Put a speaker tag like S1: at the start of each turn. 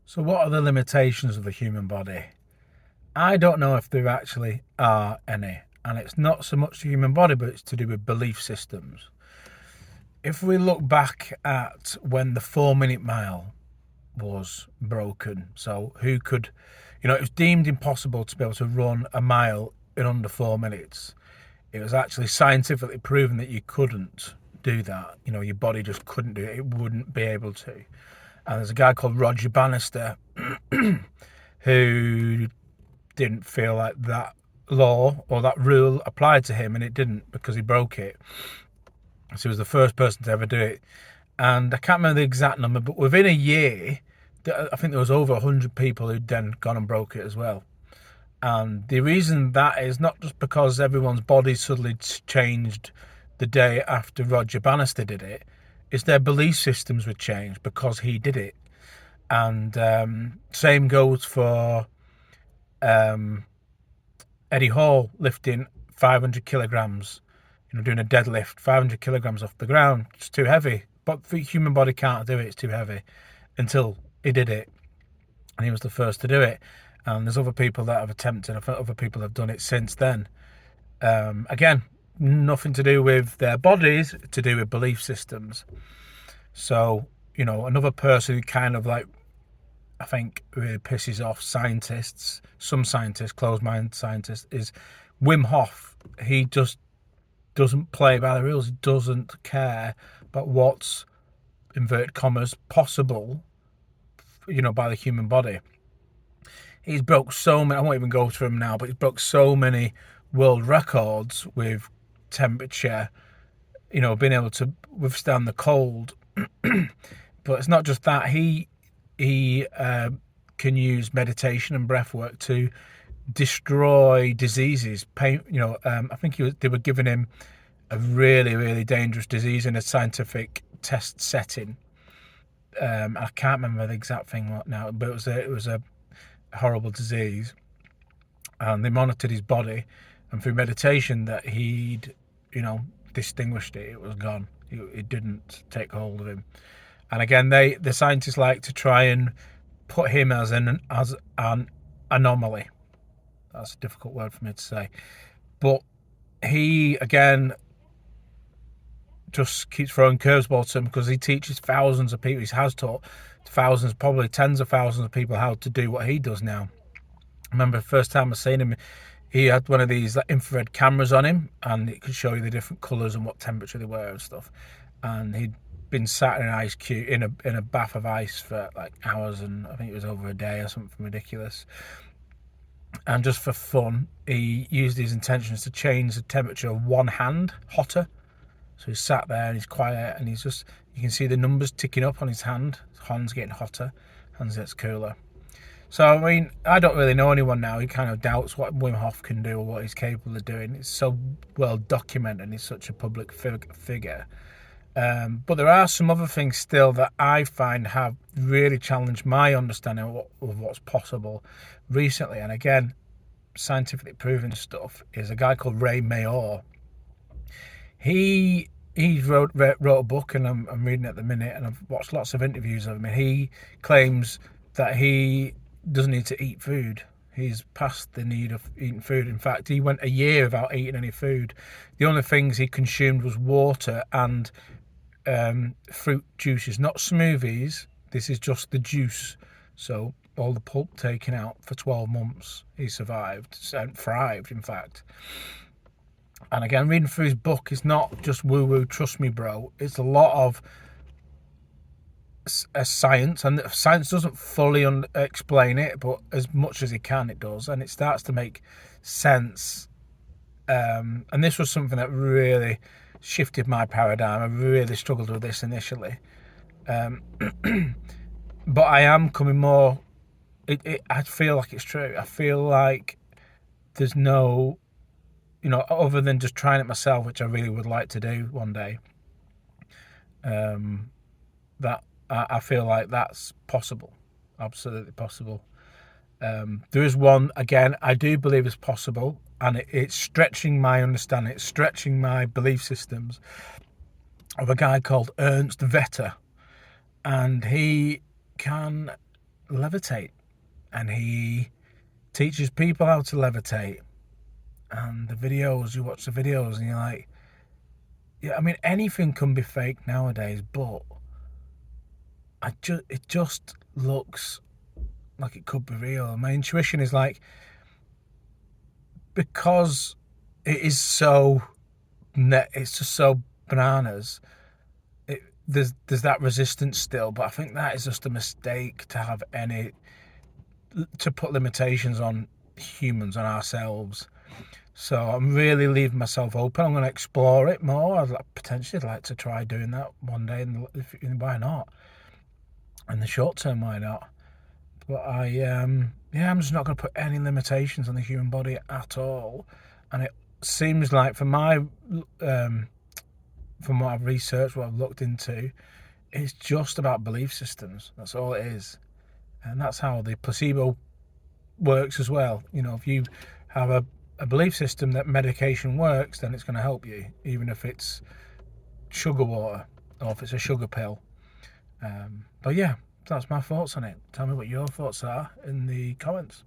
S1: So, what are the limitations of the human body? I don't know if there actually are any. And it's not so much the human body, but it's to do with belief systems. If we look back at when the 4 minute mile was broken, so who could, it was deemed impossible to be able to run a mile in under 4 minutes. It was actually scientifically proven that you couldn't do that. Your body just couldn't do it. It wouldn't be able to. And there's a guy called Roger Bannister who didn't feel like that law or that rule applied to him, and it didn't because he broke it. So he was the first person to ever do it. And I can't remember the exact number, but within a year, I think there was over 100 people who'd then gone and broke it as well. And the reason that is not just because everyone's body suddenly changed the day after Roger Bannister did it, it's their belief systems were changed because he did it. And same goes for Eddie Hall lifting 500 kilograms, doing a deadlift, 500 kilograms off the ground. It's too heavy. But the human body can't do it. It's too heavy until he did it. And he was the first to do it. And there's other people that have attempted. I think other people have done it since then. Again, nothing to do with their bodies, to do with belief systems. So, another person who kind of like, I think really pisses off scientists, some scientists, closed-minded scientists, is Wim Hof. He just doesn't play by the rules. He doesn't care about what's, inverted commas, possible, by the human body. He's broke so many, I won't even go through them now, but he's broke so many world records with temperature, being able to withstand the cold. But it's not just that. He can use meditation and breath work to destroy diseases. Pain, I think they were giving him a really, really dangerous disease in a scientific test setting. I can't remember the exact thing now, but it was a horrible disease, and they monitored his body, and through meditation that he'd, distinguished it. It was gone. It didn't take hold of him. And again, the scientists like to try and put him as an anomaly. That's a difficult word for me to say. But he, again, just keeps throwing curveballs to him because he teaches thousands of people. He has taught thousands, probably tens of thousands of people how to do what he does now. I remember the first time I seen him, he had one of these infrared cameras on him, and it could show you the different colours and what temperature they were and stuff. And he'd been sat in an ice cube in a bath of ice for like hours, and I think it was over a day or something ridiculous. And just for fun, he used his intentions to change the temperature of one hand hotter. So he's sat there and he's quiet, and you can see the numbers ticking up on his hand. His hand's getting hotter, hands gets cooler. So, I mean, I don't really know anyone now who kind of doubts what Wim Hof can do or what he's capable of doing. It's so well documented, and he's such a public figure. But there are some other things still that I find have really challenged my understanding of what's possible recently. And again, scientifically proven stuff is a guy called Ray Mayor. He wrote a book, and I'm reading it at the minute, and I've watched lots of interviews of him. And he claims that he doesn't need to eat food. He's past the need of eating food. In fact, he went a year without eating any food. The only things he consumed was water and fruit juices, not smoothies. This is just the juice. So all the pulp taken out for 12 months. He survived and thrived, in fact. And again, reading through his book is not just woo-woo, trust me, bro. It's a lot of science, and science doesn't fully explain it, but as much as it can, it does, and it starts to make sense. And this was something that really shifted my paradigm. I really struggled with this initially, but I am coming more. I feel like it's true. I feel like there's no, other than just trying it myself, which I really would like to do one day. That I feel like that's possible, absolutely possible. There is one, again, I do believe is possible, and it's stretching my understanding, it's stretching my belief systems, of a guy called Ernst Vetter. And he can levitate, and he teaches people how to levitate. And the videos, you watch the videos, and you're like, yeah, I mean, anything can be fake nowadays, but it just looks like it could be real. My intuition is like, because it is so it's just so bananas. There's that resistance still, but I think that is just a mistake to put limitations on humans, on ourselves. So I'm really leaving myself open. I'm going to explore it more. Potentially like to try doing that one day, and why not? In the short term, why not? But I'm just not going to put any limitations on the human body at all. And it seems like, from what I've researched, what I've looked into, it's just about belief systems. That's all it is. And that's how the placebo works as well. If you have a belief system that medication works, then it's going to help you, even if it's sugar water or if it's a sugar pill. But yeah, that's my thoughts on it. Tell me what your thoughts are in the comments.